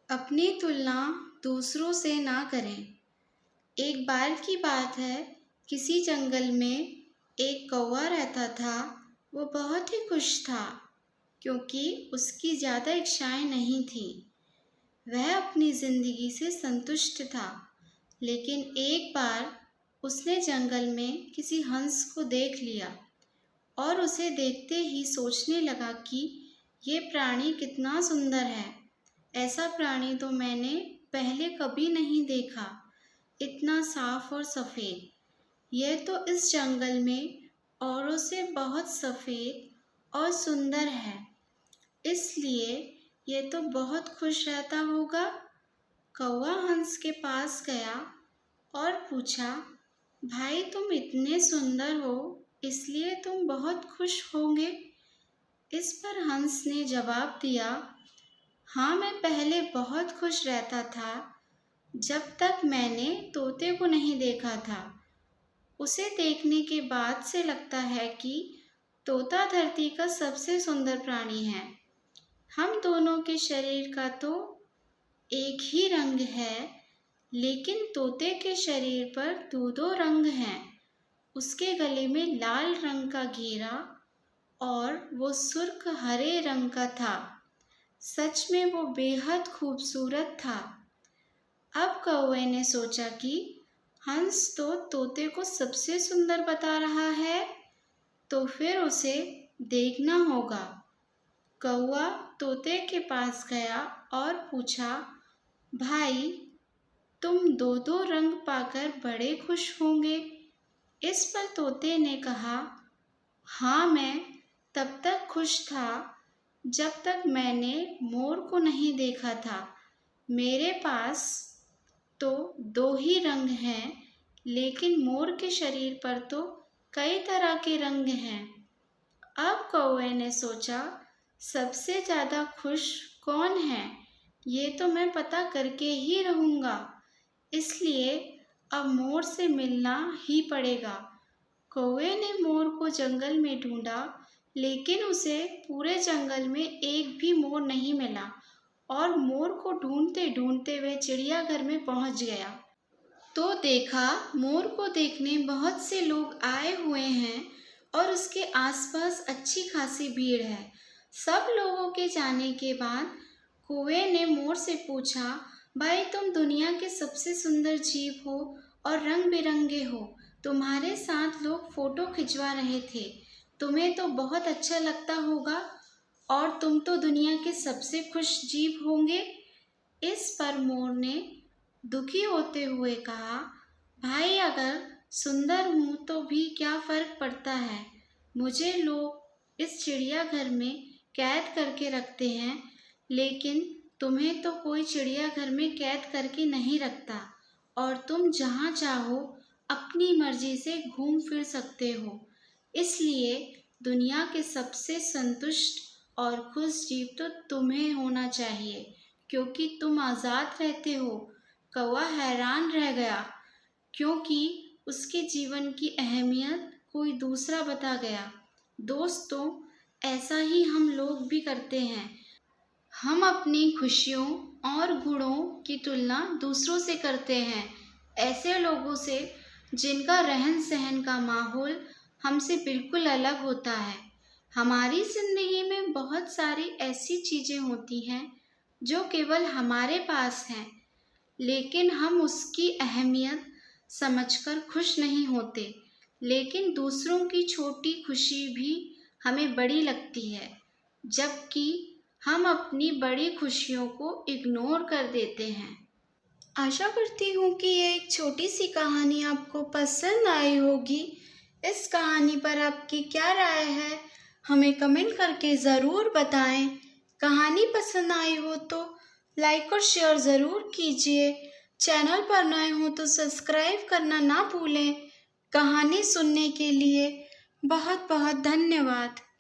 अपनी तुलना दूसरों से ना करें। एक बार की बात है, किसी जंगल में एक कौवा रहता था। वो बहुत ही खुश था क्योंकि उसकी ज़्यादा इच्छाएं नहीं थीं। वह अपनी ज़िंदगी से संतुष्ट था। लेकिन एक बार उसने जंगल में किसी हंस को देख लिया और उसे देखते ही सोचने लगा कि ये प्राणी कितना सुंदर है। ऐसा प्राणी तो मैंने पहले कभी नहीं देखा, इतना साफ और सफ़ेद। यह तो इस जंगल में औरों से बहुत सफ़ेद और सुंदर है, इसलिए यह तो बहुत खुश रहता होगा। कौवा हंस के पास गया और पूछा, भाई तुम इतने सुंदर हो, इसलिए तुम बहुत खुश होंगे। इस पर हंस ने जवाब दिया, हाँ, मैं पहले बहुत खुश रहता था जब तक मैंने तोते को नहीं देखा था। उसे देखने के बाद से लगता है कि तोता धरती का सबसे सुंदर प्राणी है। हम दोनों के शरीर का तो एक ही रंग है, लेकिन तोते के शरीर पर दो दो रंग हैं। उसके गले में लाल रंग का घेरा और वो सुर्ख हरे रंग का था। सच में वो बेहद खूबसूरत था। अब कौवे ने सोचा कि हंस तो तोते को सबसे सुंदर बता रहा है, तो फिर उसे देखना होगा। कौवा तोते के पास गया और पूछा, भाई तुम दो दो रंग पाकर बड़े खुश होंगे। इस पर तोते ने कहा, हाँ, मैं तब तक खुश था जब तक मैंने मोर को नहीं देखा था। मेरे पास तो दो ही रंग हैं, लेकिन मोर के शरीर पर तो कई तरह के रंग हैं। अब कौवे ने सोचा, सबसे ज़्यादा खुश कौन है, ये तो मैं पता करके ही रहूँगा। इसलिए अब मोर से मिलना ही पड़ेगा। कौवे ने मोर को जंगल में ढूंढा, लेकिन उसे पूरे जंगल में एक भी मोर नहीं मिला और मोर को ढूंढते ढूंढते वह चिड़ियाघर में पहुंच गया। तो देखा, मोर को देखने बहुत से लोग आए हुए हैं और उसके आसपास अच्छी खासी भीड़ है। सब लोगों के जाने के बाद कौवे ने मोर से पूछा, भाई तुम दुनिया के सबसे सुंदर जीव हो और रंग बिरंगे हो। तुम्हारे साथ लोग फोटो खिंचवा रहे थे, तुम्हें तो बहुत अच्छा लगता होगा और तुम तो दुनिया के सबसे खुश जीव होंगे। इस पर मोर ने दुखी होते हुए कहा, भाई अगर सुंदर हूँ तो भी क्या फ़र्क पड़ता है। मुझे लोग इस चिड़ियाघर में कैद करके रखते हैं, लेकिन तुम्हें तो कोई चिड़ियाघर में कैद करके नहीं रखता और तुम जहाँ चाहो अपनी मर्जी से घूम फिर सकते हो। इसलिए दुनिया के सबसे संतुष्ट और खुश जीव तो तुम्हें होना चाहिए, क्योंकि तुम आज़ाद रहते हो। कौवा हैरान रह गया, क्योंकि उसके जीवन की अहमियत कोई दूसरा बता गया। दोस्तों, ऐसा ही हम लोग भी करते हैं। हम अपनी खुशियों और गुणों की तुलना दूसरों से करते हैं, ऐसे लोगों से जिनका रहन सहन का माहौल हमसे बिल्कुल अलग होता है। हमारी ज़िंदगी में बहुत सारी ऐसी चीज़ें होती हैं जो केवल हमारे पास हैं, लेकिन हम उसकी अहमियत समझकर खुश नहीं होते। लेकिन दूसरों की छोटी खुशी भी हमें बड़ी लगती है, जबकि हम अपनी बड़ी खुशियों को इग्नोर कर देते हैं। आशा करती हूँ कि ये एक छोटी सी कहानी आपको पसंद आई होगी। इस कहानी पर आपकी क्या राय है, हमें कमेंट करके ज़रूर बताएं। कहानी पसंद आई हो तो लाइक और शेयर ज़रूर कीजिए। चैनल पर नए हो तो सब्सक्राइब करना ना भूलें। कहानी सुनने के लिए बहुत बहुत धन्यवाद।